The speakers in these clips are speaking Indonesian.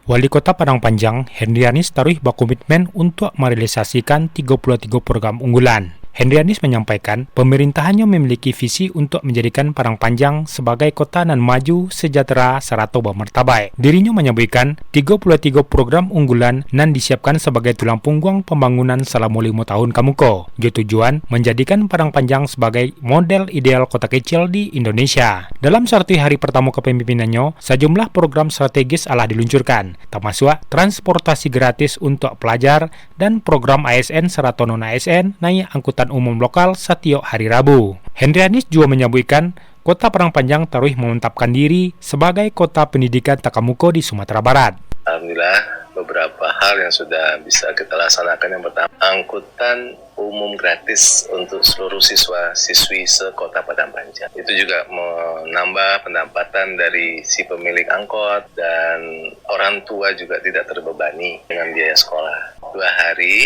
Wali Kota Padang Panjang, Hendrianis taruh berkomitmen untuk merealisasikan 33 program unggulan. Hendrianis menyampaikan pemerintahannya memiliki visi untuk menjadikan Padang Panjang sebagai kota nan maju, sejahtera, serta bermartabat. Dirinya menyebutkan 33 program unggulan nan disiapkan sebagai tulang punggung pembangunan selama 5 tahun kamuko. Tujuan menjadikan Padang Panjang sebagai model ideal kota kecil di Indonesia. Dalam 100 hari pertama kepemimpinannya, sejumlah program strategis telah diluncurkan, termasuk transportasi gratis untuk pelajar dan program ASN serta non-ASN naik angkutan umum lokal setiap hari Rabu. Hendrianis juga menyebutkan Kota Padang Panjang terus memantapkan diri sebagai kota pendidikan takamuko di Sumatera Barat. Alhamdulillah beberapa hal yang sudah bisa kita laksanakan. Yang pertama, angkutan umum gratis untuk seluruh siswa-siswi se-Kota Padang Panjang. Itu juga menambah pendapatan dari si pemilik angkot dan orang tua juga tidak terbebani dengan biaya sekolah. 2 hari,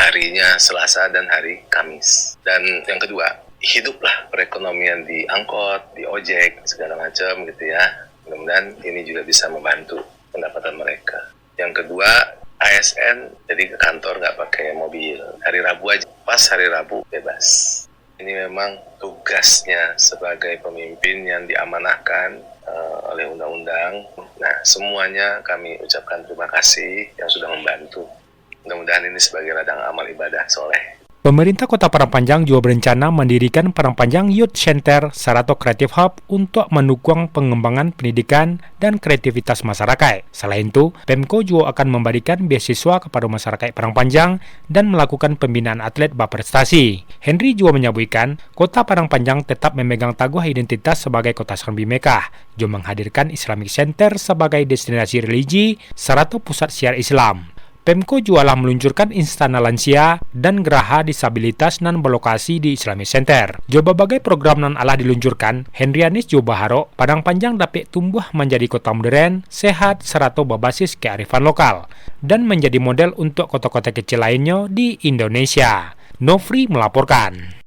harinya Selasa dan hari Kamis. Dan yang kedua, hiduplah perekonomian di angkot, di ojek, segala macam gitu ya. Mudah-mudahan ini juga bisa membantu pendapatan mereka. Yang kedua, ASN jadi ke kantor nggak pakai mobil. Hari Rabu aja, pas hari Rabu bebas. Ini memang tugasnya sebagai pemimpin yang diamanahkan oleh undang-undang. Nah, semuanya kami ucapkan terima kasih yang sudah membantu. Mudah-mudahan ini sebagai ladang amal ibadah soleh. Pemerintah Kota Padang Panjang juga berencana mendirikan Padang Panjang Youth Center serta Creative Hub untuk mendukung pengembangan pendidikan dan kreativitas masyarakat. Selain itu, Pemko juga akan memberikan beasiswa kepada masyarakat Padang Panjang dan melakukan pembinaan atlet berprestasi. Henry juga menyebutkan, Kota Padang Panjang tetap memegang teguh identitas sebagai kota Serbi Mekah, juga menghadirkan Islamic Center sebagai destinasi religi serta pusat syiar Islam. Pemko juga telah meluncurkan Istana Lansia dan Geraha Disabilitas nan berlokasi di Islamic Center. Juga berbagai program nan telah diluncurkan, Hendrianis juga berharap Padang Panjang dapat tumbuh menjadi kota modern, sehat, serta berbasis kearifan lokal, dan menjadi model untuk kota-kota kecil lainnya di Indonesia. Nofri melaporkan.